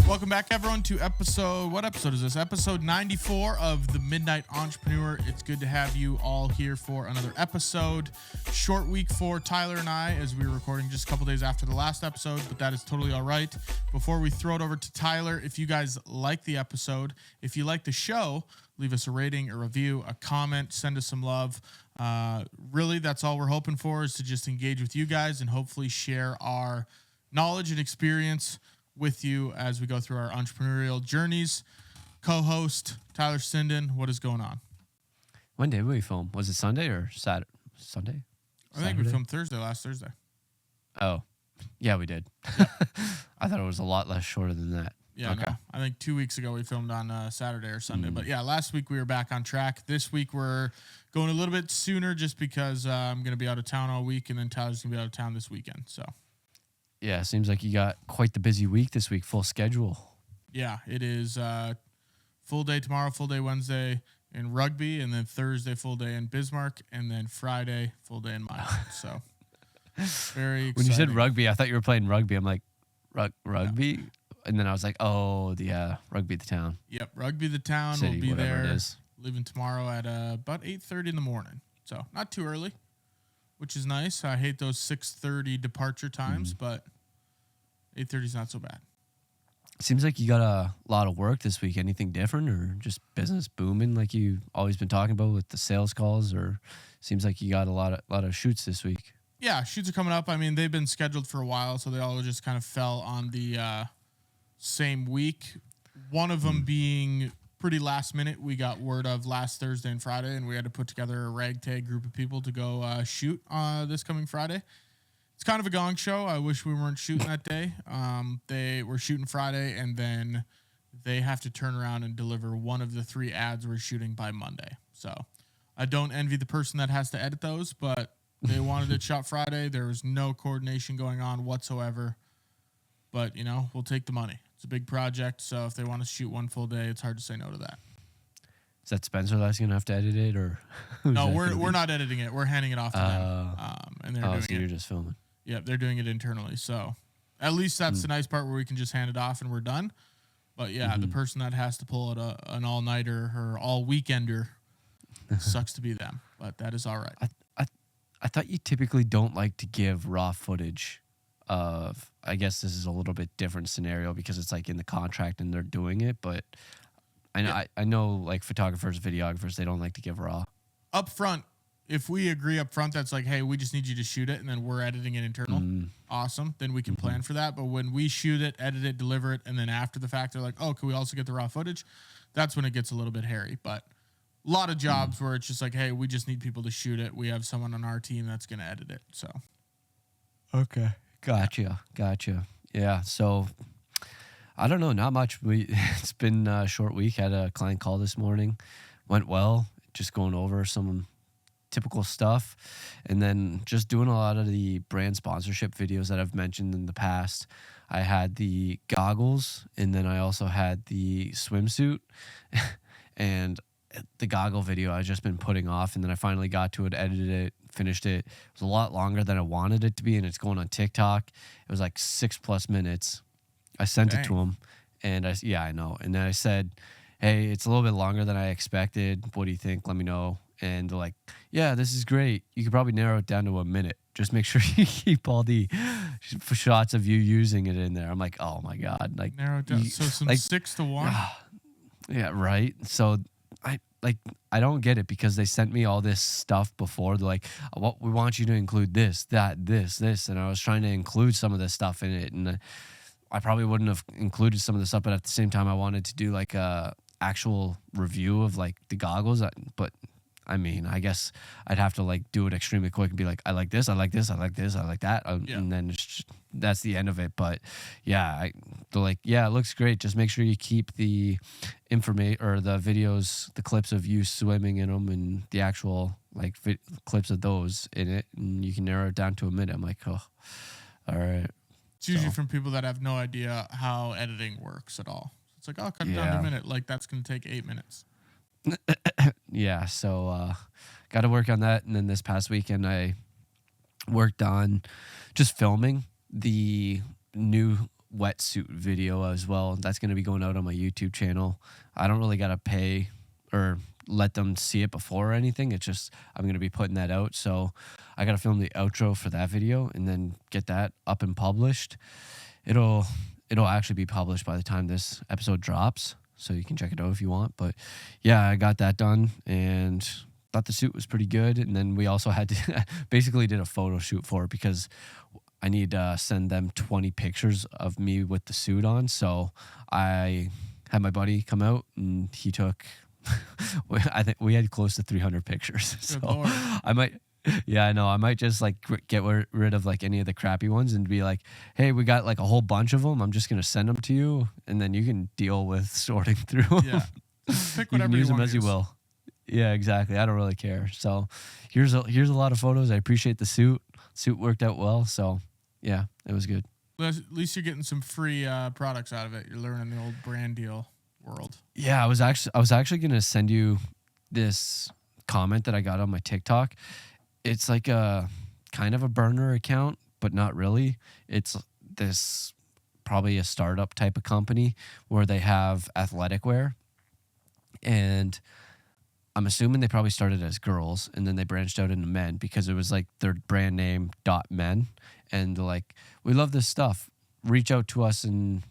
Welcome back, everyone, to what episode is this? Episode 94 of The Midnight Entrepreneur. It's good to have you all here for another episode. Short week for Tyler and I, as we were recording just a couple days after the last episode, but that is totally all right. Before we throw it over to Tyler, if you guys like the episode, if you like the show, leave us a rating, a review, a comment, send us some love. Really, that's all we're hoping for, is to just engage with you guys and hopefully share our knowledge and experience with you as we go through our entrepreneurial journeys. Co-host Tyler Sinden, what is going on? When did we film? Was it Sunday or Saturday? Sunday? I think we filmed last Thursday. Oh, yeah, we did. I thought it was a lot less shorter than that. Yeah, okay. No, I think 2 weeks ago we filmed on Saturday or Sunday. But yeah, last week we were back on track. This week we're going a little bit sooner just because I'm going to be out of town all week, and then Tyler's going to be out of town this weekend. So. Yeah, seems like you got quite the busy week this week, full schedule. Yeah, it is full day tomorrow, full day Wednesday in rugby, and then Thursday full day in Bismarck, and then Friday full day in Milan. So very exciting. When you said rugby, I thought you were playing rugby. I'm like, rugby? Yeah. And then I was like, oh, the Rugby the Town. Yep, Rugby the Town City, will be there. It is. Leaving tomorrow at about 8:30 in the morning. So not too early, which is nice. I hate those 6:30 departure times, but 8:30 is not so bad. Seems like you got a lot of work this week. Anything different, or just business booming like you've always been talking about with the sales calls? Or seems like you got a lot of shoots this week. Yeah, shoots are coming up. I mean, they've been scheduled for a while, so they all just kind of fell on the same week. One of them being pretty last minute. We got word of last Thursday and Friday, and we had to put together a ragtag group of people to go shoot this coming Friday. It's kind of a gong show. I wish we weren't shooting that day. They were shooting Friday, and then they have to turn around and deliver one of the 3 ads we're shooting by Monday. So I don't envy the person that has to edit those, but they wanted it shot Friday. There was no coordination going on whatsoever. But, you know, we'll take the money. It's a big project, so if they want to shoot one full day, it's hard to say no to that. Is that Spencer that's going to have to edit it, or? No, we're not editing it. We're handing it off to them, and they're doing so you're just filming. Yep, they're doing it internally. So at least that's the nice part, where we can just hand it off and we're done. But yeah, the person that has to pull it an all-nighter or all-weekender sucks to be them. But that is all right. I thought you typically don't like to give raw footage of. I guess this is a little bit different scenario because it's like in the contract and they're doing it. But I know like photographers, videographers, they don't like to give raw. Up front. If we agree up front, that's like, hey, we just need you to shoot it, and then we're editing it internal. Awesome. Then we can plan for that. But when we shoot it, edit it, deliver it, and then after the fact, they're like, oh, can we also get the raw footage? That's when it gets a little bit hairy. But a lot of jobs where it's just like, hey, we just need people to shoot it. We have someone on our team that's going to edit it. So. Okay. Gotcha. Yeah. So I don't know. Not much. It's been a short week. Had a client call this morning. Went well. Just going over some typical stuff, and then just doing a lot of the brand sponsorship videos that I've mentioned in the past. I had the goggles, and then I also had the swimsuit, and the goggle video I've just been putting off, and then I finally got to it, edited it, finished it. It was a lot longer than I wanted it to be, and it's going on TikTok. It was like 6+ minutes. I sent it to him, and I know. And then I said, hey, it's a little bit longer than I expected. What do you think? Let me know. And they're like, yeah, this is great. You could probably narrow it down to a minute. Just make sure you keep all the shots of you using it in there. I'm like, oh my God. Like, narrow it down. So some 6-1. Yeah, right. So I don't get it, because they sent me all this stuff before. They're like, what, we want you to include this, that, this. And I was trying to include some of this stuff in it. And I probably wouldn't have included some of the stuff, but at the same time, I wanted to do like a actual review of like the goggles. But I mean, I guess I'd have to like do it extremely quick and be like, I like this, I like this, I like this, I like that. And then that's the end of it. But yeah, they're like, yeah, it looks great. Just make sure you keep the information or the videos, the clips of you swimming in them, and the actual like clips of those in it. And you can narrow it down to a minute. I'm like, oh, all right. It's usually from people that have no idea how editing works at all. It's like, oh, cut it down to a minute. Like, that's going to take 8 minutes. Yeah, so got to work on that. And then this past weekend, I worked on just filming the new wetsuit video as well. That's going to be going out on my YouTube channel. I don't really got to pay or let them see it before or anything. It's just I'm going to be putting that out. So I got to film the outro for that video and then get that up and published. It'll actually be published by the time this episode drops, so you can check it out if you want. But yeah, I got that done and thought the suit was pretty good. And then we also had to basically did a photo shoot for it because I need to send them 20 pictures of me with the suit on. So I had my buddy come out and he took, I think we had close to 300 pictures. So I might, yeah, I know. I might just like get rid of like any of the crappy ones and be like, hey, we got like a whole bunch of them. I'm just going to send them to you and then you can deal with sorting through them. Yeah. Pick You whatever can use them want as to you use. will. Yeah, exactly. I don't really care. So here's a lot of photos. I appreciate the suit. Suit worked out well. So yeah, it was good. At least you're getting some free products out of it. You're learning the old brand deal world. Yeah, I was actually gonna send you this comment that I got on my TikTok. It's like a kind of a burner account, but not really. It's this probably a startup type of company where they have athletic wear, and I'm assuming they probably started as girls and then they branched out into men because it was like their brand name .men, and they're like, we love this stuff. Reach out to us and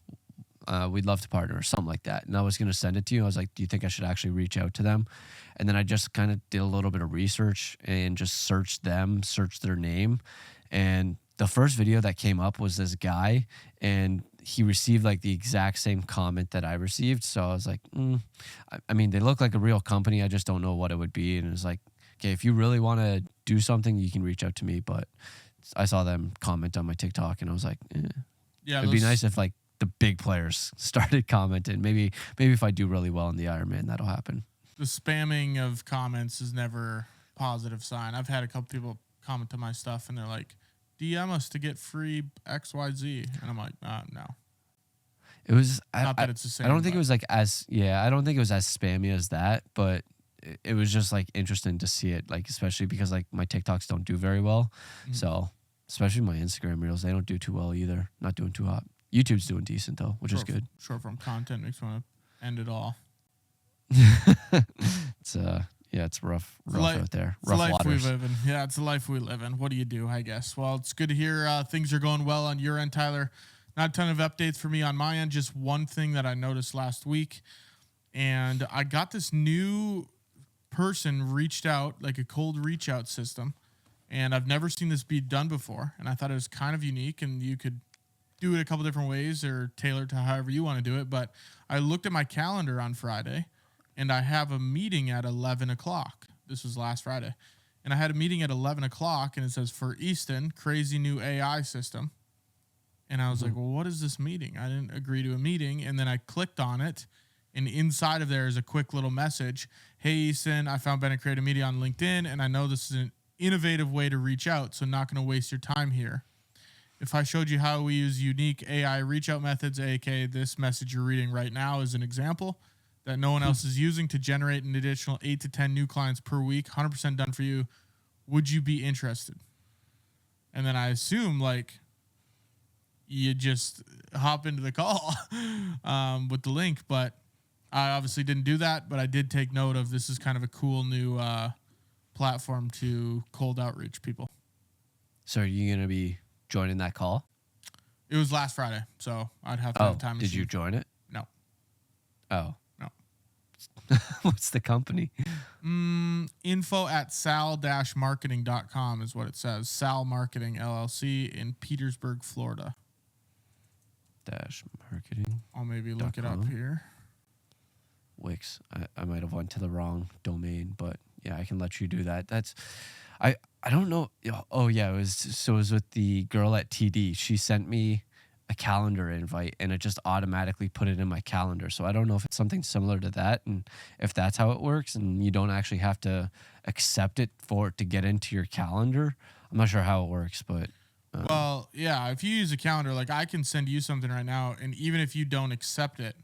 we'd love to partner or something like that. And I was going to send it to you. I was like, do you think I should actually reach out to them? And then I just kind of did a little bit of research and just searched their name. And the first video that came up was this guy, and he received like the exact same comment that I received. So I was like, I mean, they look like a real company. I just don't know what it would be. And it was like, okay, if you really want to do something, you can reach out to me. But I saw them comment on my TikTok and I was like, Yeah, it'd be nice if like the big players started commenting. Maybe if I do really well in the Ironman, that'll happen. the spamming of comments is never a positive sign. I've had a couple people comment to my stuff and they're like, DM us to get free XYZ. And I'm like, no. It was Not that it's the same. I don't think but it was like I don't think it was as spammy as that, but it was just like interesting to see it, like especially because like my TikToks don't do very well. Mhm. So especially my Instagram reels, they don't do too well either. Not doing too hot. YouTube's doing decent though, which is good. Short form content makes me want to end it all. It's it's rough life- out there. It's the Rough life waters. we live in. Yeah, it's the life we live in. What do you do, I guess? Well, it's good to hear things are going well on your end, Tyler. Not a ton of updates for me on my end. Just one thing that I noticed last week. And I got this new person reached out, like a cold reach out system. And I've never seen this be done before. And I thought it was kind of unique. And you could do it a couple different ways or tailor to however you want to do it. But I looked at my calendar on Friday. And I have a meeting at 11 o'clock. This was last Friday. And I had a meeting at 11 o'clock, and it says, for Easton, crazy new AI system. And I was like, well, what is this meeting? I didn't agree to a meeting. And then I clicked on it, and inside of there is a quick little message. Hey, Easton, I found Ben and created a meeting on LinkedIn, and I know this is an innovative way to reach out, so not going to waste your time here. If I showed you how we use unique AI reach out methods, aka this message you're reading right now is an example, that no one else is using to generate an additional 8 to 10 new clients per week, 100% done for you. Would you be interested? And then I assume like you just hop into the call with the link, but I obviously didn't do that, but I did take note of this is kind of a cool new platform to cold outreach people. So are you gonna be joining that call? It was last Friday, so I'd have to have time. Did you join it? No. Oh. No. What's the company? Info at sal-marketing.com is what it says. Sal Marketing LLC in Petersburg, Florida. Marketing. I'll maybe look it up .com. here. Wix. I might have went to the wrong domain, but yeah, I can let you do that. That's I don't know. Oh yeah, it was with the girl at TD. She sent me a calendar invite and it just automatically put it in my calendar. So I don't know if it's something similar to that and if that's how it works and you don't actually have to accept it for it to get into your calendar. I'm not sure how it works, but Well, yeah, if you use a calendar, like I can send you something right now, and even if you don't accept it,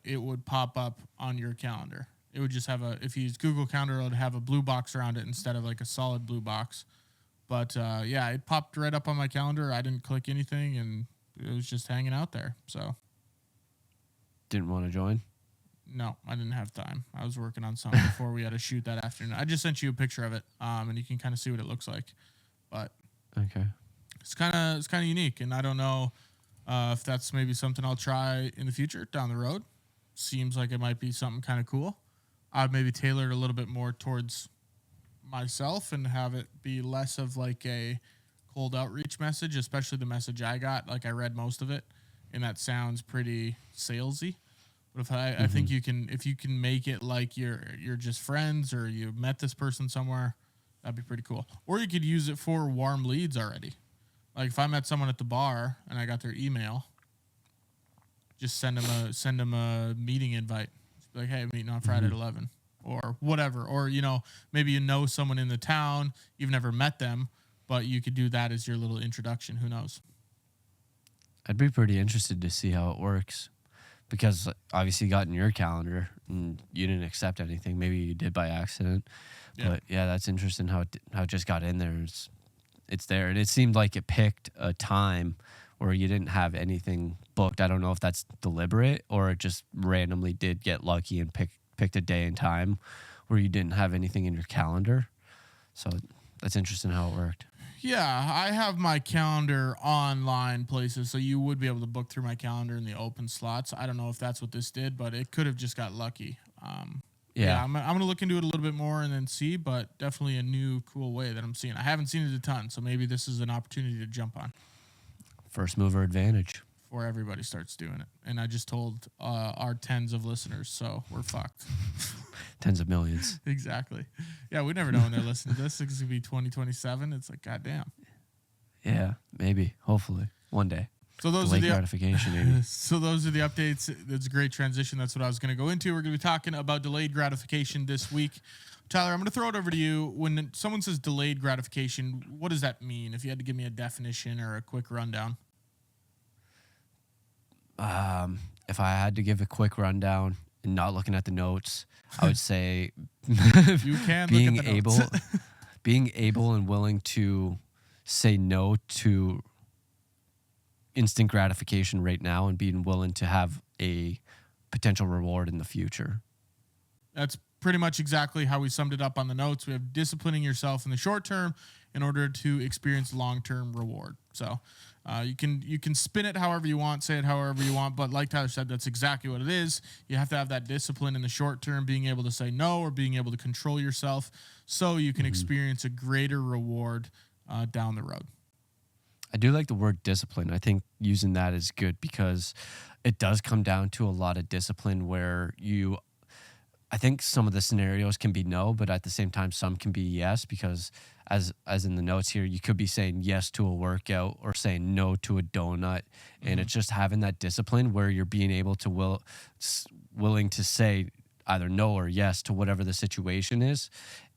it would pop up on your calendar. It would just have if you use Google Calendar, it would have a blue box around it instead of like a solid blue box. But yeah, it popped right up on my calendar. I didn't click anything, and it was just hanging out there. So Didn't want to join? no, I didn't have time. I was working on something before we had to shoot that afternoon. I just sent you a picture of it, and you can kind of see what it looks like. But Okay. it's kind of unique, and I don't know if that's maybe something I'll try in the future down the road. Seems like it might be something kind of cool. I'd maybe tailor it a little bit more towards myself and have it be less of like a cold outreach message, especially the message I got. Like I read most of it, and that sounds pretty salesy. But if I think if you can make it like you're just friends or you met this person somewhere, that'd be pretty cool. Or you could use it for warm leads already. Like if I met someone at the bar and I got their email, just send them a meeting invite. Just be like, hey, meeting on Friday at 11 or whatever. Or maybe you know someone in the town, you've never met them, but you could do that as your little introduction. Who knows? I'd be pretty interested to see how it works, because obviously you got in your calendar and you didn't accept anything. Maybe you did by accident. Yeah. But yeah, that's interesting how it just got in there. It's there, and it seemed like it picked a time where you didn't have anything booked. I don't know if that's deliberate or it just randomly did get lucky and picked a day and time where you didn't have anything in your calendar. So that's interesting how it worked. Yeah, I have my calendar online places, so you would be able to book through my calendar in the open slots. I don't know if that's what this did, but it could have just got lucky. Yeah, I'm going to look into it a little bit more and then see, but definitely a new, cool way that I'm seeing. I haven't seen it a ton, so maybe this is an opportunity to jump on First mover advantage. before everybody starts doing it. And I just told our tens of listeners, so we're fucked. Tens of millions. Exactly. Yeah, we never know when they're listening to this. It's going to be 2027. It's like, goddamn. Yeah, maybe. Hopefully. One day. So those Delayed are the gratification, maybe. So those are the updates. That's a great transition. That's what I was going to go into. We're going to be talking about delayed gratification this week. Tyler, I'm going to throw it over to you. When someone says delayed gratification, what does that mean? If you had to give me a definition or a quick rundown. If I had to give a quick rundown and not looking at the notes, I would say You can being look at the able notes. being able and willing to say no to instant gratification right now and being willing to have a potential reward in the future. That's pretty much exactly how we summed it up on the notes. We have disciplining yourself in the short term in order to experience long-term reward. So you can spin it however you want, say it however you want, but like Tyler said, that's exactly what it is. You have to have that discipline in the short term, being able to say no or being able to control yourself so you can experience a greater reward down the road. I do like the word discipline. I think using that is good because it does come down to a lot of discipline where I think some of the scenarios can be no, but at the same time, some can be yes, because as in the notes here, you could be saying yes to a workout or saying no to a donut. And it's just having that discipline where you're being able to willing to say either no or yes to whatever the situation is,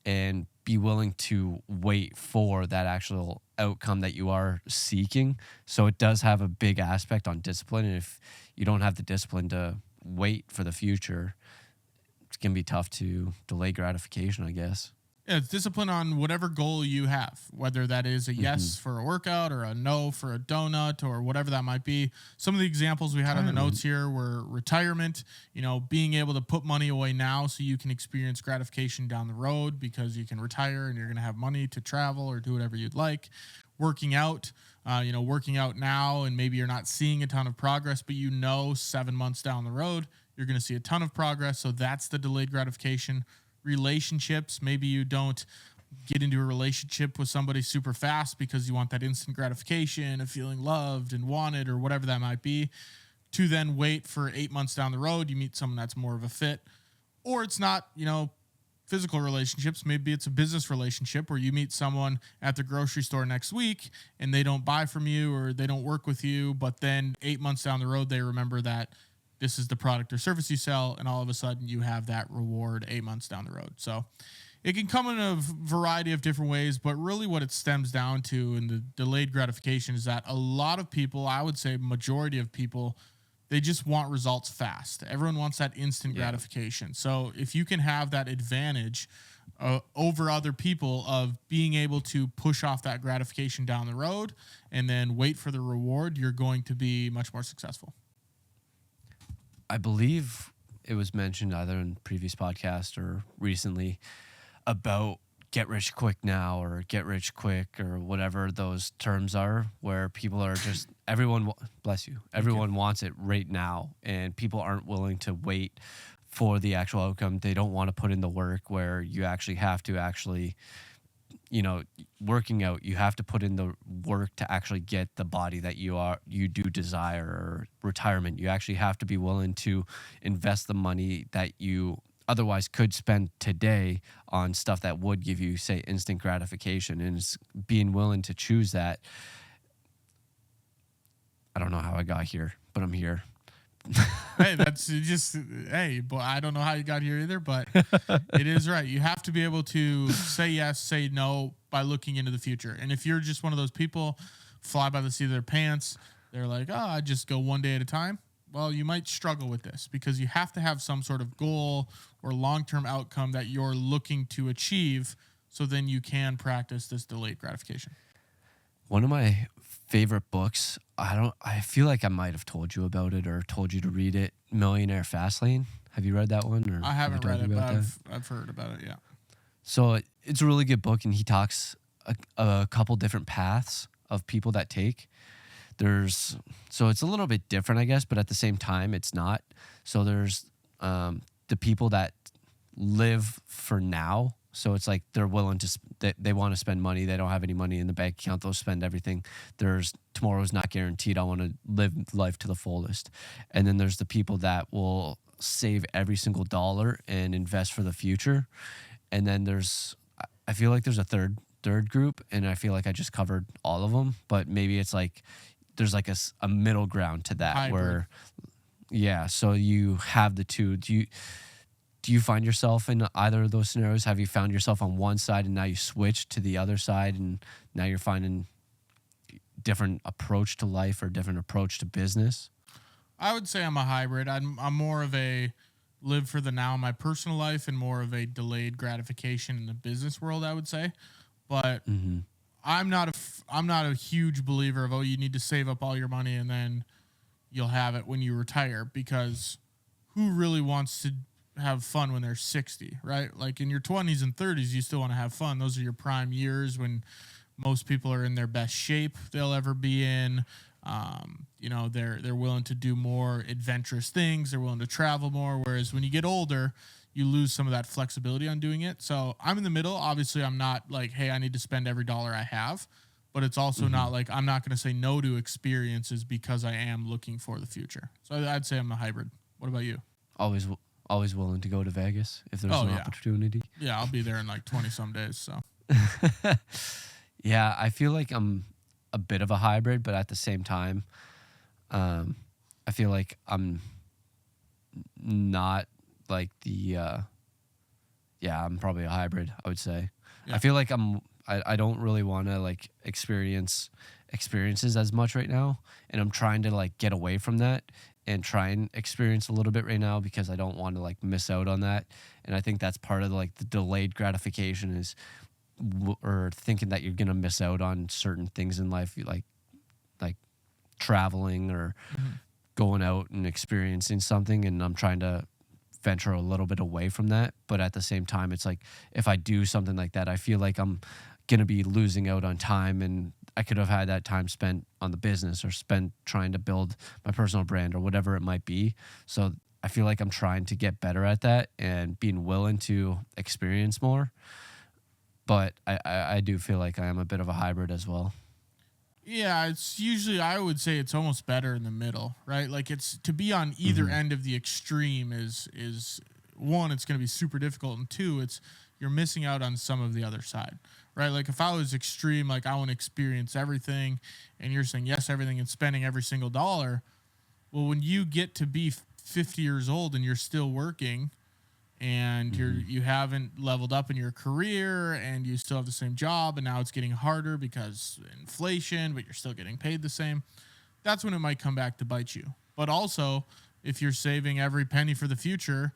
and be willing to wait for that actual outcome that you are seeking. So it does have a big aspect on discipline. And if you don't have the discipline to wait for the future, it's going to be tough to delay gratification, I guess. Yeah, it's discipline on whatever goal you have, whether that is a yes for a workout or a no for a donut or whatever that might be. Some of the examples we had on the notes here were retirement, being able to put money away now so you can experience gratification down the road because you can retire and you're going to have money to travel or do whatever you'd like. Working out, working out now, and maybe you're not seeing a ton of progress, but 7 months down the road, you're going to see a ton of progress. So that's the delayed gratification. Relationships, maybe you don't get into a relationship with somebody super fast because you want that instant gratification of feeling loved and wanted or whatever that might be, to then wait for 8 months down the road, you meet someone that's more of a fit. Or it's not, physical relationships. Maybe it's a business relationship where you meet someone at the grocery store next week and they don't buy from you or they don't work with you, but then 8 months down the road, they remember that this is the product or service you sell, and all of a sudden you have that reward 8 months down the road. So it can come in a variety of different ways, but really what it stems down to in the delayed gratification is that a lot of people, I would say majority of people, they just want results fast. Everyone wants that instant gratification. So if you can have that advantage over other people of being able to push off that gratification down the road and then wait for the reward, you're going to be much more successful. I believe it was mentioned either in previous podcast or recently about get rich quick now or get rich quick or whatever those terms are, where people are just bless you, everyone wants it right now, and people aren't willing to wait for the actual outcome. They don't want to put in the work where you actually have to working out, you have to put in the work to actually get the body that you do desire. Or retirement, you actually have to be willing to invest the money that you otherwise could spend today on stuff that would give you, say, instant gratification, and it's being willing to choose that. I don't know how I got here, but I'm here. Hey, that's just, but I don't know how you got here either, but it is right. You have to be able to say yes, say no by looking into the future. And if you're just one of those people, fly by the seat of their pants, they're like, I just go one day at a time. Well, you might struggle with this because you have to have some sort of goal or long-term outcome that you're looking to achieve, so then you can practice this delayed gratification. One of my favorite books, I feel like I might have told you about it or told you to read it, Millionaire Fastlane. Have you read that one? Or I haven't read it, but I've heard about it, yeah. So it's a really good book, and he talks a couple different paths of people that take. So it's a little bit different, I guess, but at the same time, it's not. So there's the people that live for now. So it's like they're willing to, they want to spend money. They don't have any money in the bank account. They'll spend everything. Tomorrow's not guaranteed. I want to live life to the fullest. And then there's the people that will save every single dollar and invest for the future. And then I feel like there's a third group, and I feel like I just covered all of them, but maybe it's like, there's like a middle ground to that. Hybrid. Where, yeah, so you have the two. Do you find yourself in either of those scenarios? Have you found yourself on one side and now you switch to the other side, and now you're finding different approach to life or different approach to business? I would say I'm a hybrid. I'm more of a live for the now in my personal life and more of a delayed gratification in the business world, I would say. But I'm not a huge believer of, you need to save up all your money and then you'll have it when you retire, because who really wants to have fun when they're 60, right? Like in your 20s and 30s, you still want to have fun. Those are your prime years when most people are in their best shape they'll ever be in. They're willing to do more adventurous things. They're willing to travel more. Whereas when you get older, you lose some of that flexibility on doing it. So I'm in the middle. Obviously, I'm not like, hey, I need to spend every dollar I have. But it's also not like I'm not going to say no to experiences because I am looking for the future. So I'd say I'm a hybrid. What about you? Always willing to go to Vegas if there's an opportunity. Yeah, I'll be there in like 20-some days. So yeah, I feel like I'm a bit of a hybrid, but at the same time, I feel like I'm not like I'm probably a hybrid, I would say. Yeah. I feel like I don't really want to like experiences as much right now, and I'm trying to like get away from that and try and experience a little bit right now because I don't want to like miss out on that. And I think that's part of like the delayed gratification is or thinking that you're going to miss out on certain things in life, like traveling or going out and experiencing something. And I'm trying to venture a little bit away from that. But at the same time, it's like, if I do something like that, I feel like I'm going to be losing out on time, and I could have had that time spent on the business or spent trying to build my personal brand or whatever it might be. So I feel like I'm trying to get better at that and being willing to experience more. But I do feel like I am a bit of a hybrid as well. Yeah, it's usually, I would say it's almost better in the middle, right? Like it's to be on either end of the extreme is one, it's going to be super difficult. And two, you're missing out on some of the other side, right? Like if I was extreme, like I want to experience everything, and you're saying yes, everything, and spending every single dollar. Well, when you get to be 50 years old and you're still working, and you haven't leveled up in your career, and you still have the same job, and now it's getting harder because inflation, but you're still getting paid the same, that's when it might come back to bite you. But also, if you're saving every penny for the future,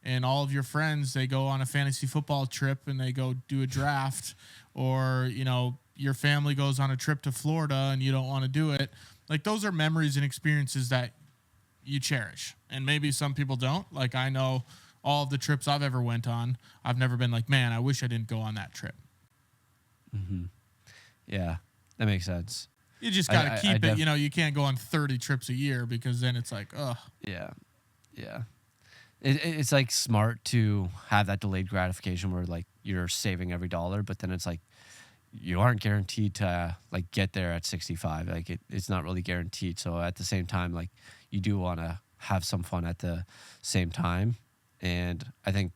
and all of your friends, they go on a fantasy football trip and they go do a draft, or, you know, your family goes on a trip to Florida and you don't want to do it. Like, those are memories and experiences that you cherish. And maybe some people don't. Like, I know all of the trips I've ever went on, I've never been like, man, I wish I didn't go on that trip. Yeah, that makes sense. You just got to keep it. You know, you can't go on 30 trips a year, because then it's like, ugh. Yeah. Yeah. It's like smart to have that delayed gratification where like you're saving every dollar, but then it's like you aren't guaranteed to like get there at 65. Like it's not really guaranteed. So at the same time, like you do want to have some fun at the same time. And I think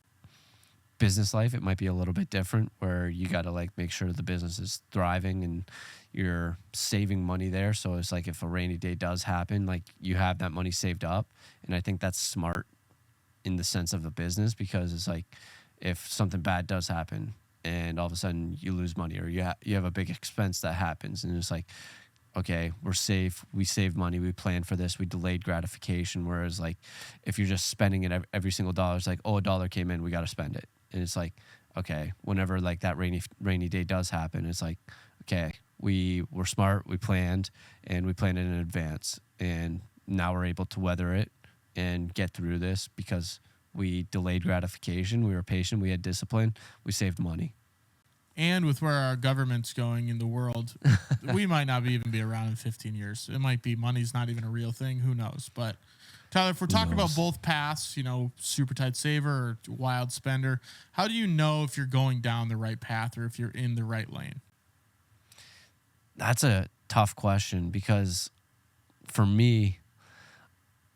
business life, it might be a little bit different, where you got to like make sure the business is thriving and you're saving money there. So it's like if a rainy day does happen, like you have that money saved up. And I think that's smart in the sense of a business, because it's like if something bad does happen and all of a sudden you lose money, or you have a big expense that happens, and it's like, okay, we're safe, we saved money, we planned for this, we delayed gratification. Whereas like if you're just spending it every single dollar, it's like, oh, $1 came in, we got to spend it. And it's like, okay, whenever like that rainy day does happen, it's like, okay, we were smart, we planned, and we planned it in advance, and now we're able to weather it and get through this because we delayed gratification, we were patient, we had discipline, we saved money. And with where our government's going in the world, we might not even be around in 15 years. It might be money's not even a real thing. Who knows? But Tyler, if we're talking about both paths, you know, super tight saver or wild spender, how do you know if you're going down the right path or if you're in the right lane? That's a tough question, because for me,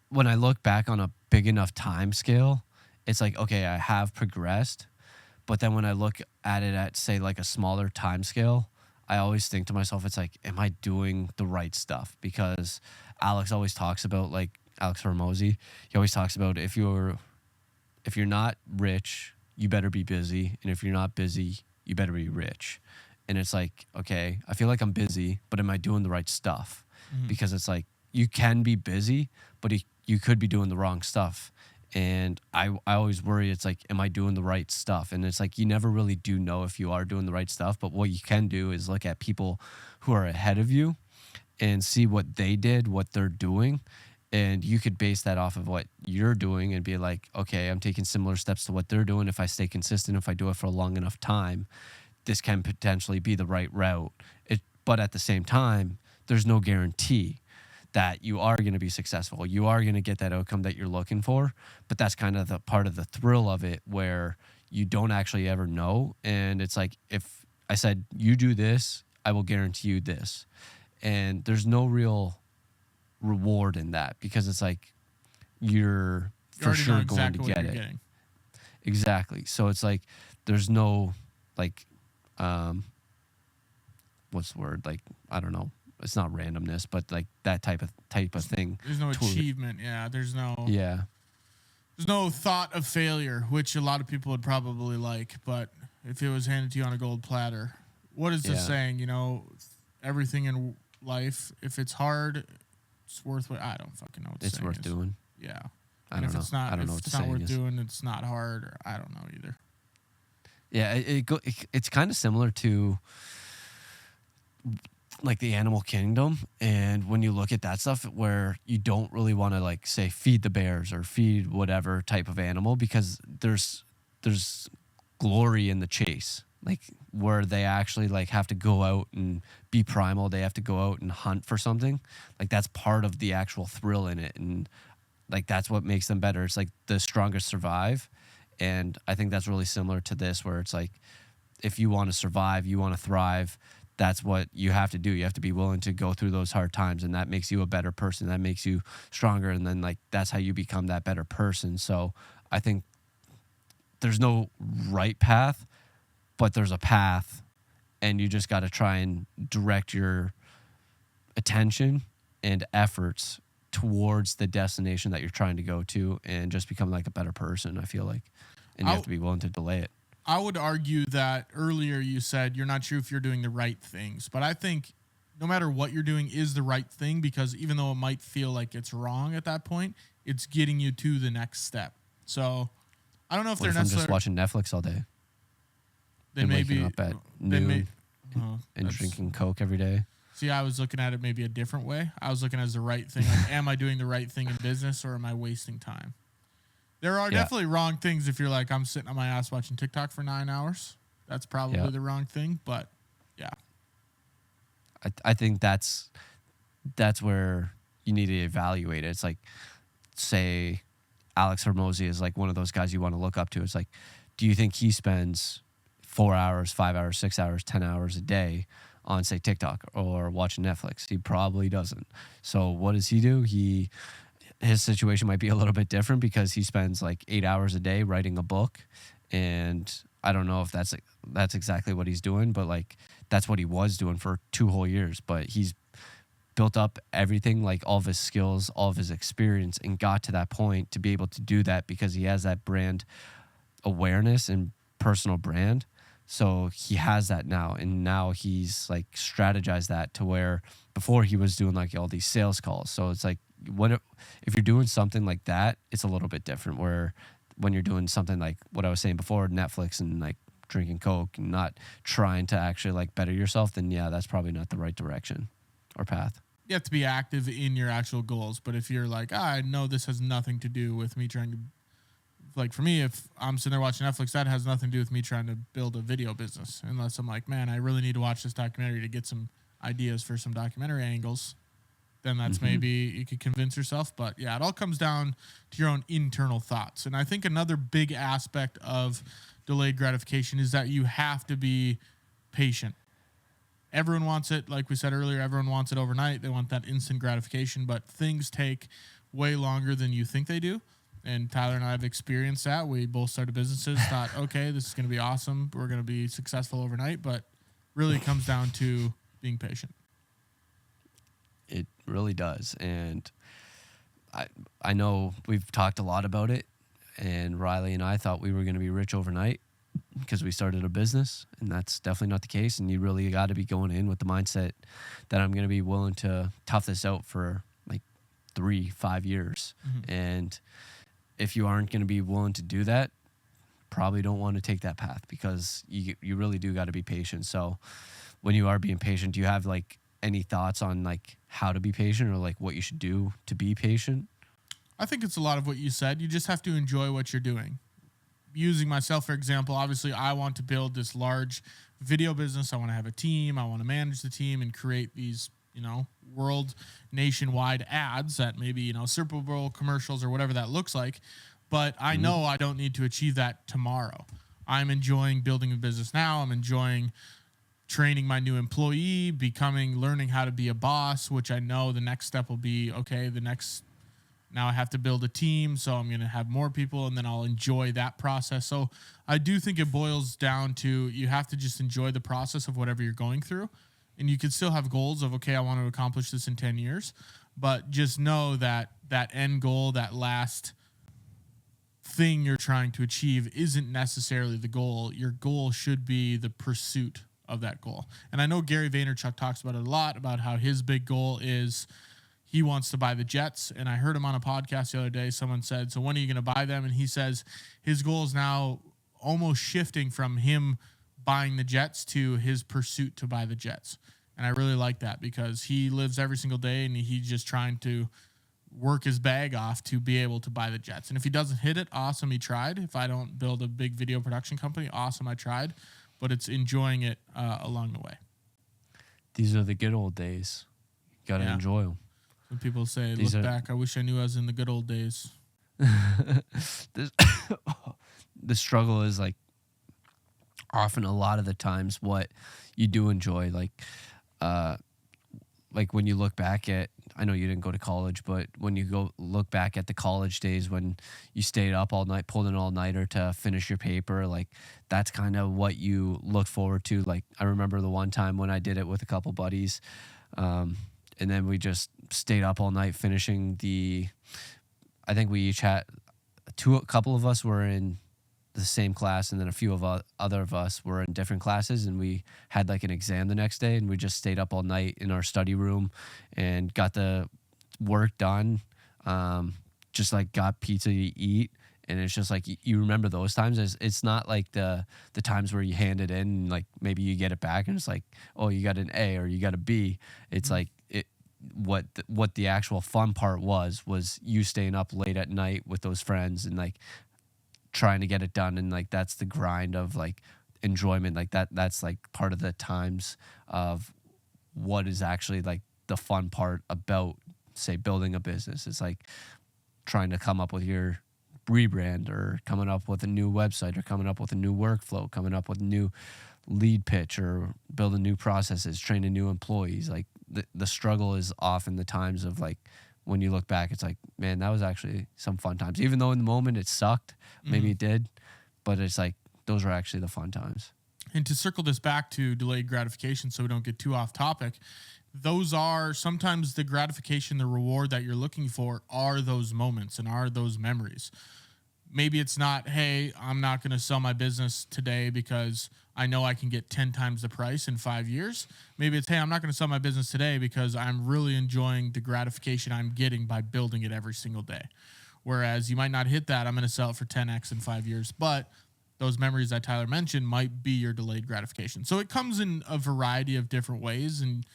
when I look back on a big enough time scale, it's like, okay, I have progressed. But then when I look at it at, say, like a smaller time scale, I always think to myself, it's like, am I doing the right stuff? Because Alex always talks about, like, Alex Hormozi, he always talks about if you're not rich, you better be busy. And if you're not busy, you better be rich. And it's like, okay, I feel like I'm busy, but am I doing the right stuff? Because it's like, you can be busy, but you could be doing the wrong stuff. And I always worry, it's like, am I doing the right stuff? And it's like, you never really do know if you are doing the right stuff. But what you can do is look at people who are ahead of you and see what they did, what they're doing. And you could base that off of what you're doing and be like, okay, I'm taking similar steps to what they're doing. If I stay consistent, if I do it for a long enough time, this can potentially be the right route. But at the same time, there's no guarantee that you are going to be successful. You are going to get that outcome that you're looking for. But that's kind of the part of the thrill of it, where you don't actually ever know. And it's like, if I said, you do this, I will guarantee you this. And there's no real reward in that, because it's like, you're for sure going to get it. Getting. Exactly. So it's like, there's no like, what's the word? Like, I don't know. It's not randomness, but like that type of thing. There's no achievement. Yeah. There's no thought of failure, which a lot of people would probably like. But if it was handed to you on a gold platter, what is this saying? You know, everything in life, if it's hard, it's worth what I don't fucking know what it's worth doing. Yeah. I don't know. It's not, if it's not worth doing, it's not hard, or I don't know either. Yeah. It's kind of similar to like the animal kingdom. And when you look at that stuff, where you don't really want to like say feed the bears or feed whatever type of animal, because there's glory in the chase, like where they actually like have to go out and be primal. They have to go out and hunt for something. Like that's part of the actual thrill in it. And like, that's what makes them better. It's like the strongest survive. And I think that's really similar to this, where it's like, if you want to survive, you want to thrive, that's what you have to do. You have to be willing to go through those hard times, and that makes you a better person. That makes you stronger. And then like, that's how you become that better person. So I think there's no right path, but there's a path, and you just got to try and direct your attention and efforts towards the destination that you're trying to go to, and just become like a better person, I feel like. And you have to be willing to delay it. I would argue that earlier you said you're not sure if you're doing the right things, but I think no matter what you're doing is the right thing, because even though it might feel like it's wrong at that point, it's getting you to the next step. So I don't know if What they're if I'm just necessarily. watching Netflix all day They and may waking be. up at They may. noon and That's- drinking Coke every day? See, I was looking at it maybe a different way. I was looking as the right thing. Like, am I doing the right thing in business or am I wasting time? There are Yeah. definitely wrong things if you're like, I'm sitting on my ass watching TikTok for 9 hours. That's probably Yeah. the wrong thing. But yeah. I think that's where you need to evaluate it. It's like, say, Alex Hormozi is like one of those guys you want to look up to. It's like, do you think he spends 4 hours, 5 hours, 6 hours, 10 hours a day on, say, TikTok or watching Netflix? He probably doesn't. So what does he do? His situation might be a little bit different because he spends like 8 hours a day writing a book, and I don't know if that's exactly what he's doing, but like that's what he was doing for 2 whole years. But he's built up everything, like all of his skills, all of his experience, and got to that point to be able to do that because he has that brand awareness and personal brand. So he has that now, and now he's like strategized that to where before he was doing like all these sales calls. So it's like, if you're doing something like that, it's a little bit different. Where when you're doing something like what I was saying before, Netflix and like drinking Coke and not trying to actually like better yourself, then yeah, that's probably not the right direction or path. You have to be active in your actual goals. But if you're like, I know this has nothing to do with me trying to, like for me, if I'm sitting there watching Netflix, that has nothing to do with me trying to build a video business. Unless I'm like, man, I really need to watch this documentary to get some ideas for some documentary angles. Then that's maybe you could convince yourself. But yeah, it all comes down to your own internal thoughts. And I think another big aspect of delayed gratification is that you have to be patient. Everyone wants it, like we said earlier, everyone wants it overnight. They want that instant gratification, but things take way longer than you think they do. And Tyler and I have experienced that. We both started businesses, thought, okay, this is going to be awesome. We're going to be successful overnight, but really it comes down to being patient. It really does. And I know we've talked a lot about it, and Riley and I thought we were going to be rich overnight because we started a business, and that's definitely not the case. And you really got to be going in with the mindset that I'm going to be willing to tough this out for like 3-5 years. And if you aren't going to be willing to do that, probably don't want to take that path because you really do got to be patient. So when you are being patient, do you have like any thoughts on like how to be patient or like what you should do to be patient? I think it's a lot of what you said. You just have to enjoy what you're doing. Using myself, for example, obviously I want to build this large video business. I want to have a team. I want to manage the team and create these, world nationwide ads that maybe, Super Bowl commercials or whatever that looks like. But I know I don't need to achieve that tomorrow. I'm enjoying building a business now. I'm enjoying training my new employee, learning how to be a boss, which I know the next step will be, okay, now I have to build a team, so I'm going to have more people, and then I'll enjoy that process. So I do think it boils down to you have to just enjoy the process of whatever you're going through. And you can still have goals of, okay, I want to accomplish this in 10 years. But just know that that end goal, that last thing you're trying to achieve isn't necessarily the goal. Your goal should be the pursuit of that goal. And I know Gary Vaynerchuk talks about it a lot, about how his big goal is he wants to buy the Jets. And I heard him on a podcast the other day. Someone said, so when are you going to buy them? And he says his goal is now almost shifting from him buying the Jets to his pursuit to buy the Jets. And I really like that because he lives every single day and he's just trying to work his bag off to be able to buy the Jets. And if he doesn't hit it, awesome, he tried. If I don't build a big video production company, awesome, I tried. But it's enjoying it along the way. These are the good old days. Got to enjoy them. When people say, look back, I wish I knew I was in the good old days. The struggle is like often a lot of the times what you do enjoy, like when you look back at, I know you didn't go to college, but when you look back at the college days when you stayed up all night, pulled an all-nighter to finish your paper, like that's kind of what you look forward to. Like I remember the one time when I did it with a couple buddies, and then we just stayed up all night finishing I think we each had a couple of us were in the same class, and then a few of other of us were in different classes, and we had like an exam the next day, and we just stayed up all night in our study room and got the work done. Just like got pizza to eat And it's just like you remember those times. It's not like the times where you hand it in and like maybe you get it back and it's like, oh, you got an A or you got a B. It's like what the actual fun part was you staying up late at night with those friends and like trying to get it done. And like that's the grind of like enjoyment. Like that's like part of the times of what is actually like the fun part about, say, building a business. It's like trying to come up with your rebrand or coming up with a new website or coming up with a new workflow, coming up with a new lead pitch or building new processes, training new employees. Like the struggle is often the times of like when you look back, it's like, man, that was actually some fun times. Even though in the moment it sucked, maybe it did, but it's like those were actually the fun times. And to circle this back to delayed gratification so we don't get too off topic, those are sometimes the gratification, the reward that you're looking for are those moments and are those memories. Maybe it's not, hey, I'm not going to sell my business today because I know I can get 10 times the price in 5 years. Maybe it's, hey, I'm not going to sell my business today because I'm really enjoying the gratification I'm getting by building it every single day. Whereas you might not hit that, I'm going to sell it for 10x in 5 years. But those memories that Tyler mentioned might be your delayed gratification. So it comes in a variety of different ways, and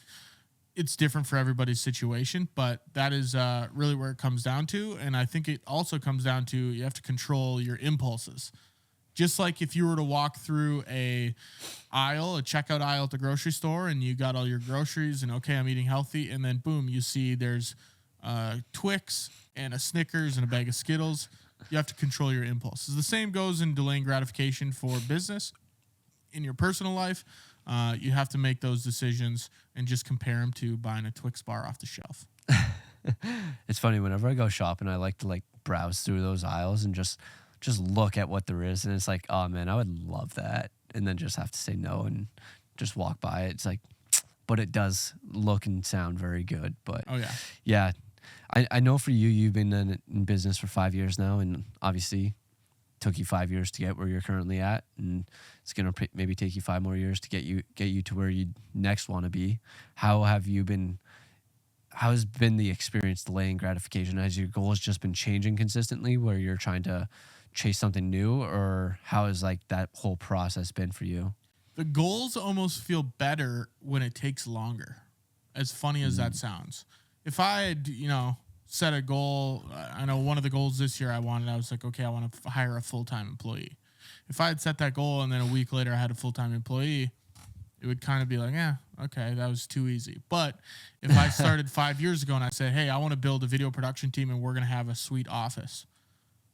it's different for everybody's situation, but that is really where it comes down to. And I think it also comes down to you have to control your impulses. Just like if you were to walk through a checkout aisle at the grocery store, and you got all your groceries and, okay, I'm eating healthy. And then boom, you see there's Twix and a Snickers and a bag of Skittles. You have to control your impulses. The same goes in delaying gratification for business. In your personal life, you have to make those decisions and just compare them to buying a Twix bar off the shelf. It's funny, whenever I go shopping, I like to like browse through those aisles and just look at what there is. And it's like, oh man, I would love that. And then just have to say no and just walk by it. It's like, but it does look and sound very good. But oh yeah. Yeah. I know for you, you've been in business for 5 years now, and obviously took you 5 years to get where you're currently at, and it's going to maybe take you 5 more years to get you to where you next want to be. How has been the experience delaying gratification? Has your goals just been changing consistently where you're trying to chase something new, or how has like that whole process been for you? The goals almost feel better when it takes longer, as funny as that sounds. If I had, set a goal, I know one of the goals this year I was like, okay, I want to hire a full-time employee. If I had set that goal and then a week later I had a full-time employee, it would kind of be like, okay, that was too easy. But if I started 5 years ago and I said, hey, I want to build a video production team and we're going to have a sweet office.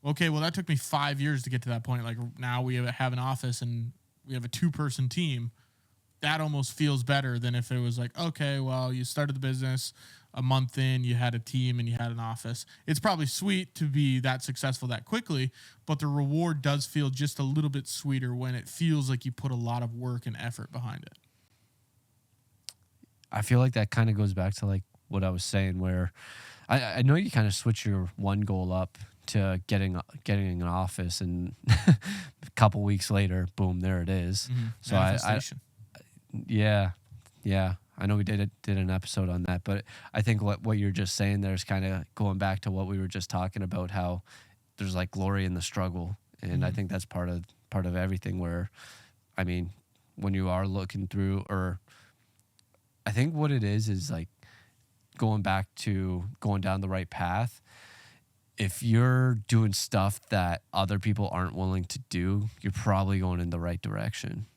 Okay, well, that took me 5 years to get to that point. Like now we have an office and we have a 2-person team. That almost feels better than if it was like, okay, well, you started the business, a month in, you had a team and you had an office. It's probably sweet to be that successful that quickly, but the reward does feel just a little bit sweeter when it feels like you put a lot of work and effort behind it. I feel like that kind of goes back to like what I was saying, where I know you kind of switch your one goal up to getting an office, and a couple weeks later, boom, there it is. Mm-hmm. So yeah. I know we did an episode on that, but I think what you're just saying there is kind of going back to what we were just talking about, how there's like glory in the struggle. And I think that's part of everything, where, I mean, when you are looking through, or I think what it is like going back to going down the right path. If you're doing stuff that other people aren't willing to do, you're probably going in the right direction.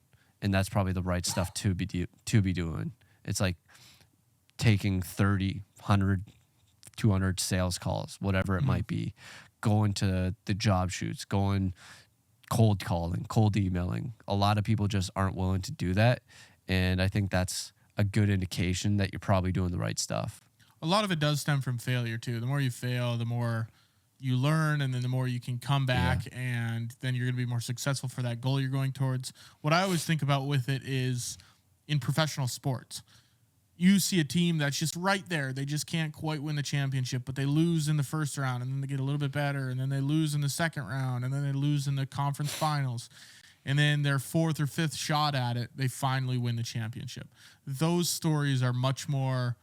And that's probably the right stuff to be doing. It's like taking 30, 100, 200 sales calls, whatever it might be, going to the job shoots, going cold calling, cold emailing. A lot of people just aren't willing to do that. And I think that's a good indication that you're probably doing the right stuff. A lot of it does stem from failure too. The more you fail, the more you learn, and then the more you can come back, and then you're going to be more successful for that goal you're going towards. What I always think about with it is in professional sports, you see a team that's just right there. They just can't quite win the championship, but they lose in the first round, and then they get a little bit better, and then they lose in the second round, and then they lose in the conference finals. And then their 4th or 5th shot at it, they finally win the championship. Those stories are much more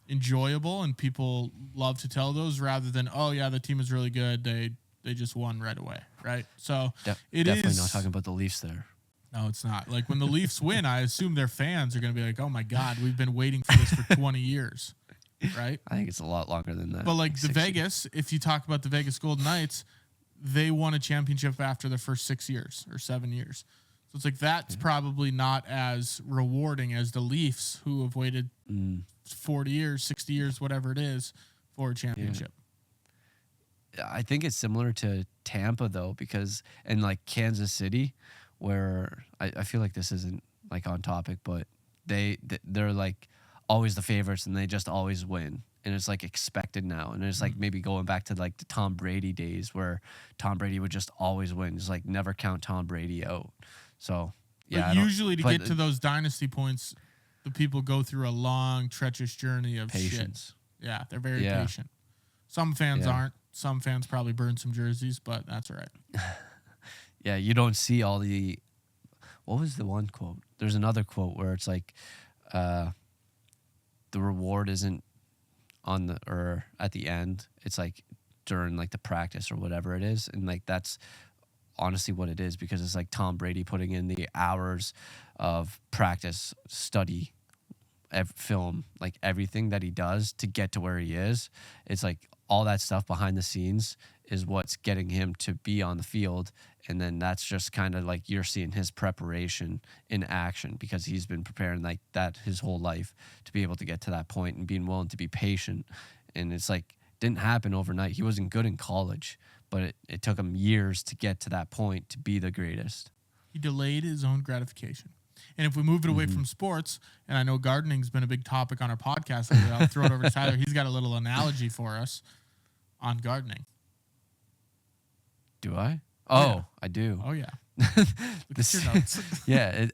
enjoyable, and people love to tell those, rather than, oh yeah, the team is really good, they they just won right away, right? So Definitely not talking about the Leafs there. No, it's not. Like when the Leafs win, I assume their fans are going to be like, "Oh my God, we've been waiting for this for 20 years," right? I think it's a lot longer than that. But like the 60. Vegas, if you talk about the Vegas Golden Knights, they won a championship after the first 6 years or 7 years. So it's like that's probably not as rewarding as the Leafs, who have waited 40 years, 60 years, whatever it is, for a championship. I think it's similar to Tampa though, because and like Kansas City, where I feel like this isn't like on topic, but they're like always the favorites and they just always win. And it's like expected now. And it's like maybe going back to like the Tom Brady days where Tom Brady would just always win. It's like never count Tom Brady out. So yeah. But usually to get to those dynasty points, the people go through a long, treacherous journey of patience. Shit. Yeah, they're very patient. Some fans aren't. Some fans probably burn some jerseys, but that's all right. Yeah, you don't see all the. What was the one quote? There's another quote where it's like, the reward isn't on the or at the end. It's like during like the practice or whatever it is, and like that's honestly what it is, because it's like Tom Brady putting in the hours of practice, study, film, like everything that he does to get to where he is. It's like all that stuff behind the scenes is what's getting him to be on the field. And then that's just kind of like you're seeing his preparation in action, because he's been preparing like that his whole life to be able to get to that point and being willing to be patient. And it's like, didn't happen overnight. He wasn't good in college, but it took him years to get to that point to be the greatest. He delayed his own gratification. And if we move it away from sports, and I know gardening's been a big topic on our podcast lately, I'll throw it over to Tyler. He's got a little analogy for us on gardening. Do I? Oh, yeah. I do. Oh, yeah. Look at your notes. Yeah.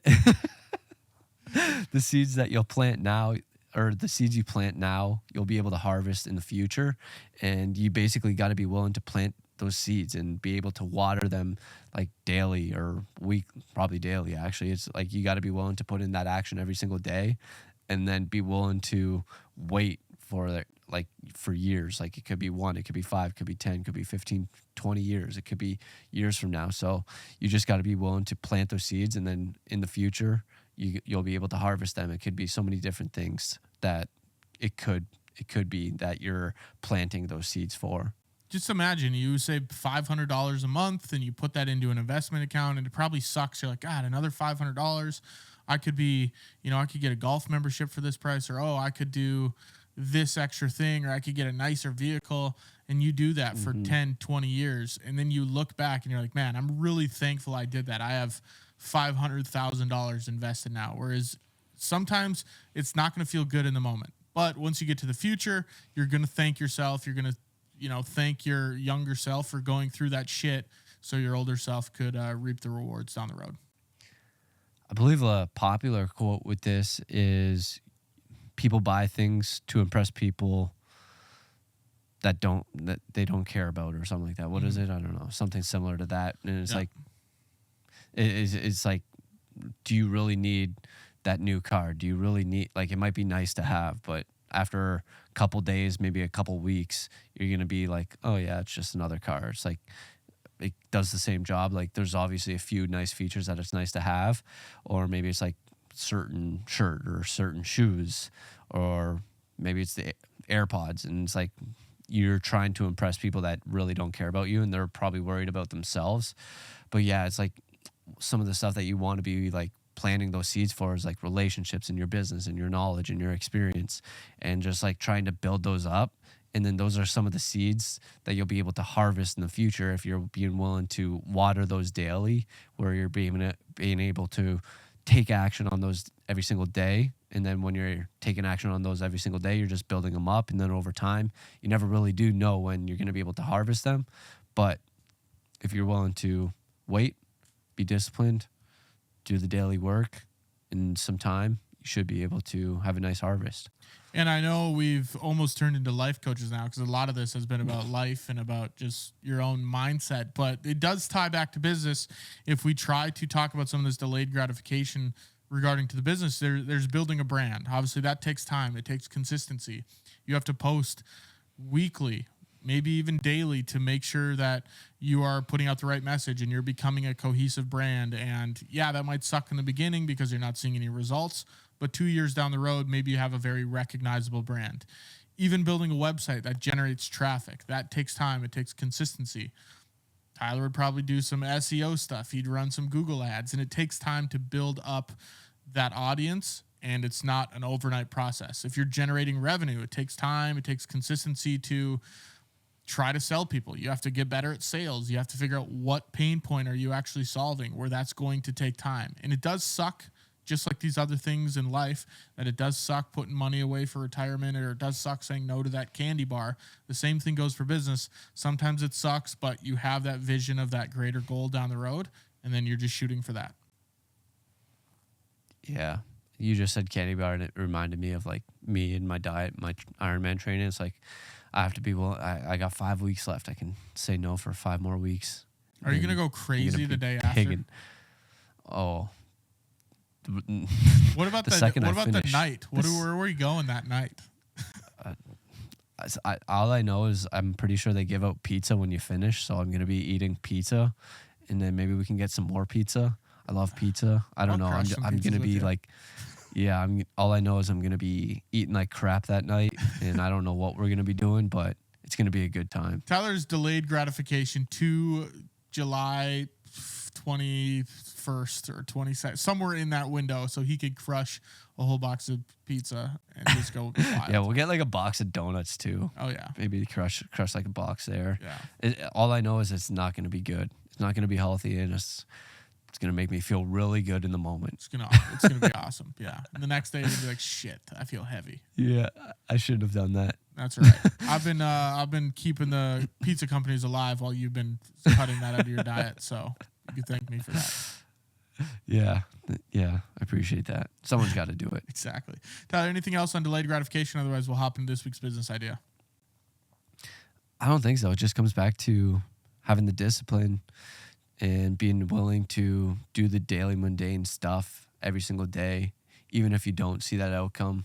The seeds that you'll plant now, or the seeds you plant now, you'll be able to harvest in the future. And you basically got to be willing to plant those seeds and be able to water them like daily or probably daily. Actually, it's like you got to be willing to put in that action every single day, and then be willing to wait for years. Like it could be 1, it could be 5, it could be 10, it could be 15, 20 years. It could be years from now. So you just got to be willing to plant those seeds, and then in the future you'll be able to harvest them. It could be so many different things that it could be that you're planting those seeds for. Just imagine you save $500 a month and you put that into an investment account, and it probably sucks. You're like, God, another $500. I could get a golf membership for this price, or, I could do this extra thing, or I could get a nicer vehicle. And you do that for 10, 20 years. And then you look back and you're like, man, I'm really thankful I did that. I have $500,000 invested now. Whereas sometimes it's not going to feel good in the moment. But once you get to the future, you're going to thank yourself. You're going to thank your younger self for going through that shit, so your older self could reap the rewards down the road. I believe a popular quote with this is, people buy things to impress people that they don't care about, or something like that. What is it? I don't know. Something similar to that. And it's like, it's like, do you really need that new car? Do you really need, like, it might be nice to have, but after a couple days, maybe a couple weeks, you're going to be like, oh yeah, it's just another car. It's like, it does the same job. Like there's obviously a few nice features that it's nice to have, or maybe it's like certain shirt or certain shoes, or maybe it's the AirPods, and it's like you're trying to impress people that really don't care about you, and they're probably worried about themselves. But yeah, it's like some of the stuff that you want to be like planting those seeds for is like relationships in your business and your knowledge and your experience, and just like trying to build those up. And then those are some of the seeds that you'll be able to harvest in the future if you're being willing to water those daily, where you're being able to take action on those every single day. And then when you're taking action on those every single day, you're just building them up. And then over time, you never really do know when you're going to be able to harvest them. But if you're willing to wait, be disciplined, do the daily work, in some time, you should be able to have a nice harvest. And I know we've almost turned into life coaches now, because a lot of this has been about life and about just your own mindset. But it does tie back to business. If we try to talk about some of this delayed gratification regarding to the business, there's building a brand. Obviously, that takes time. It takes consistency. You have to post weekly, maybe even daily, to make sure that you are putting out the right message and you're becoming a cohesive brand. And yeah, that might suck in the beginning because you're not seeing any results, but 2 years down the road, maybe you have a very recognizable brand. Even building a website that generates traffic, that takes time. It takes consistency. Tyler would probably do some SEO stuff. He'd run some Google ads, and it takes time to build up that audience, and it's not an overnight process. If you're generating revenue, it takes time. It takes consistency to try to sell people. You have to get better at sales. You have to figure out what pain point are you actually solving, where that's going to take time. And it does suck, just like these other things in life, that it does suck putting money away for retirement, or it does suck saying no to that candy bar. The same thing goes for business. Sometimes it sucks, but you have that vision of that greater goal down the road, and then you're just shooting for that. Yeah. You just said candy bar, and it reminded me of like me and my diet, my Ironman training. It's like I have to be I got 5 weeks left. I can say no for 5 more weeks. Are you going to go crazy the day after? Oh. What about the night? Where were you going that night? All I know is I'm pretty sure they give out pizza when you finish, so I'm gonna be eating pizza, and then maybe we can get some more pizza. I love pizza. I don't know. I'm gonna be like, yeah. All I know is I'm gonna be eating like crap that night, and I don't know what we're gonna be doing, but it's gonna be a good time. Tyler's delayed gratification to July 21st or 22nd, somewhere in that window, so he could crush a whole box of pizza and just go wild. Yeah, we'll get like a box of donuts too. Oh yeah, maybe crush like a box there. Yeah. All I know is it's not going to be good. It's not going to be healthy, and it's going to make me feel really good in the moment. It's gonna be awesome. Yeah. And the next day you'll be like, shit, I feel heavy. Yeah, I shouldn't have done that. That's right. I've been keeping the pizza companies alive while you've been cutting that out of your diet. So you can thank me for that. Yeah, I appreciate that. Someone's got to do it. Exactly. Tyler, anything else on delayed gratification? Otherwise, we'll hop into this week's business idea. I don't think so. It just comes back to having the discipline and being willing to do the daily mundane stuff every single day, even if you don't see that outcome,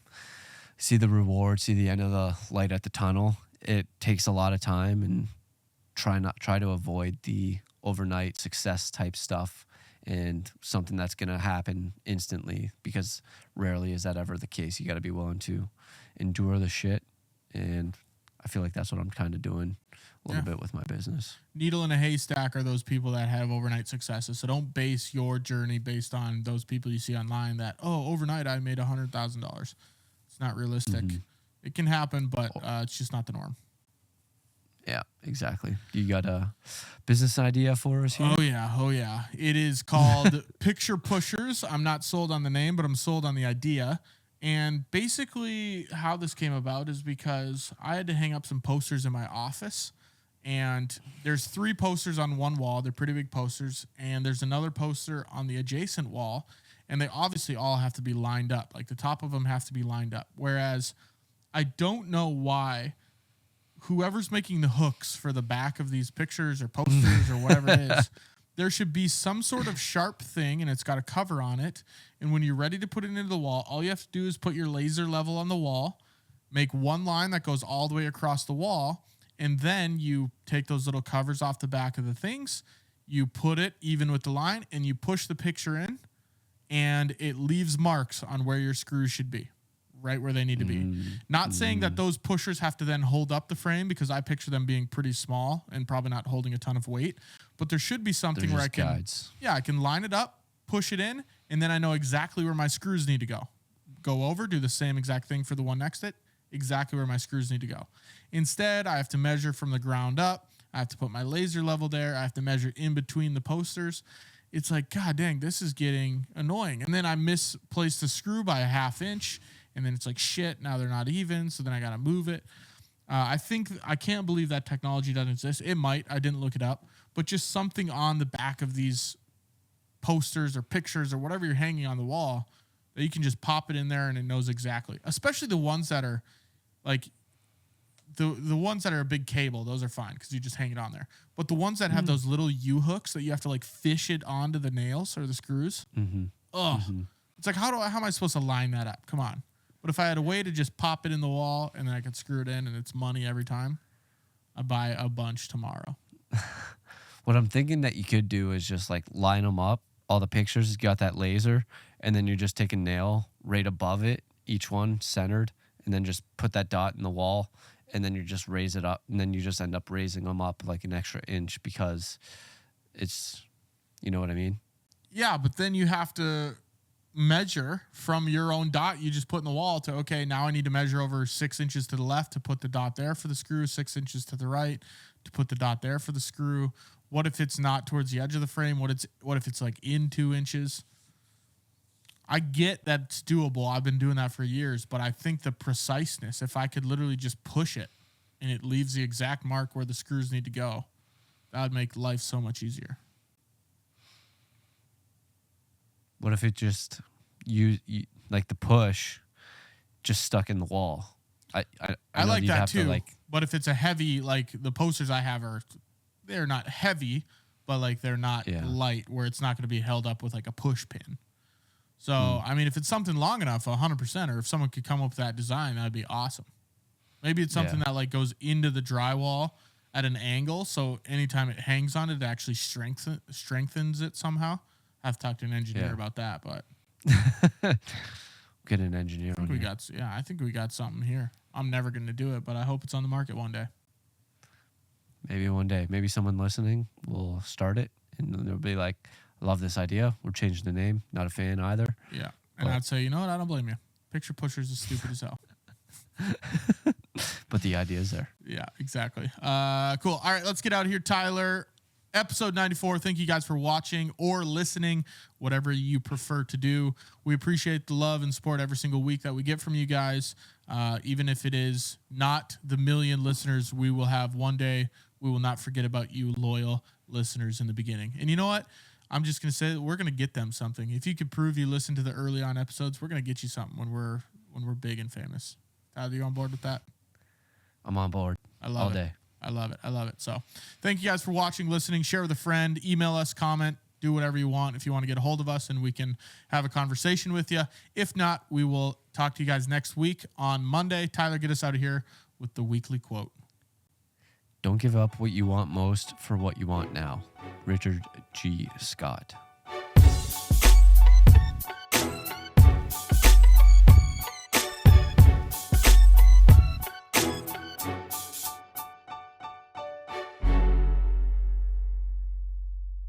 see the reward, see the end of the light at the tunnel. It takes a lot of time, and try to avoid the overnight success type stuff and something that's going to happen instantly, because rarely is that ever the case. You got to be willing to endure the shit, and I feel like that's what I'm kind of doing a little bit with my business. Needle in a haystack are those people that have overnight successes. So don't base your journey based on those people you see online that, overnight I made $100,000. It's not realistic. Mm-hmm. It can happen, but it's just not the norm. Yeah, exactly. You got a business idea for us here? Oh, yeah. It is called Picture Pushers. I'm not sold on the name, but I'm sold on the idea. And basically how this came about is because I had to hang up some posters in my office. And there's 3 posters on one wall. They're pretty big posters. And there's another poster on the adjacent wall. And they obviously all have to be lined up. Like the top of them have to be lined up. Whereas I don't know why whoever's making the hooks for the back of these pictures or posters or whatever it is, there should be some sort of sharp thing, and it's got a cover on it. And when you're ready to put it into the wall, all you have to do is put your laser level on the wall, make one line that goes all the way across the wall, and then you take those little covers off the back of the things, you put it even with the line, and you push the picture in, and it leaves marks on where your screws should be. Right where they need to be. Not saying that those pushers have to then hold up the frame, because I picture them being pretty small and probably not holding a ton of weight, but there should be something where I can line it up, push it in, and then I know exactly where my screws need to go. Go over, do the same exact thing for the one next to it, exactly where my screws need to go. Instead, I have to measure from the ground up. I have to put my laser level there. I have to measure in between the posters. It's like, God dang, this is getting annoying. And then I misplaced the screw by a ½ inch. And then it's like, shit, now they're not even, so then I got to move it. I can't believe that technology doesn't exist. It might. I didn't look it up. But just something on the back of these posters or pictures or whatever you're hanging on the wall that you can just pop it in there and it knows exactly. Especially the ones that are like the ones that are a big cable. Those are fine because you just hang it on there. But the ones that have those little U-hooks that you have to like fish it onto the nails or the screws. It's like, how am I supposed to line that up? Come on. But if I had a way to just pop it in the wall and then I could screw it in and it's money every time, I buy a bunch tomorrow. What I'm thinking that you could do is just like line them up. All the pictures, you got that laser, and then you just take a nail right above it, each one centered, and then just put that dot in the wall, and then you just raise it up, and then you just end up raising them up like an extra inch because it's, you know what I mean? Yeah, but then you have to measure from your own dot you just put in the wall to, okay, now I need to measure over 6 inches to the left to put the dot there for the screw, 6 inches to the right to put the dot there for the screw. What if it's not towards the edge of the frame? What if it's like in 2 inches? I get that it's doable. I've been doing that for years, but I think the preciseness, if I could literally just push it and it leaves the exact mark where the screws need to go, that would make life so much easier. What if it just you like the push just stuck in the wall? I like that too. To but if it's a heavy, like the posters I have they're not heavy, but like they're not light where it's not going to be held up with like a push pin. So, I mean, if it's something long enough, 100%, or if someone could come up with that design, that'd be awesome. Maybe it's something that like goes into the drywall at an angle. So anytime it hangs on it, it actually strengthens it somehow. I have to talk to an engineer about that, but get an engineer. I think we got something here. I'm never going to do it, but I hope it's on the market one day. Maybe one day. Maybe someone listening will start it, and they'll be like, I love this idea. We're changing the name. Not a fan either. Yeah. And I'd say, you know what? I don't blame you. Picture pushers is stupid as hell. But the idea is there. Yeah, exactly. Cool. All right, let's get out of here, Tyler. Episode 94. Thank you guys for watching or listening, whatever you prefer to do. We appreciate the love and support every single week that we get from you guys. Even if it is not the million listeners we will have one day, we will not forget about you loyal listeners in the beginning. And you know what? I'm just going to say that we're going to get them something. If you could prove you listened to the early on episodes, we're going to get you something when we're big and famous. Tyler, you on board with that? I'm on board. I love all it. day. I love it. So thank you guys for watching, listening, share with a friend, email us, comment, do whatever you want if you want to get a hold of us and we can have a conversation with you. If not, we will talk to you guys next week on Monday. Tyler, get us out of here with the weekly quote. Don't give up what you want most for what you want now. Richard G. Scott.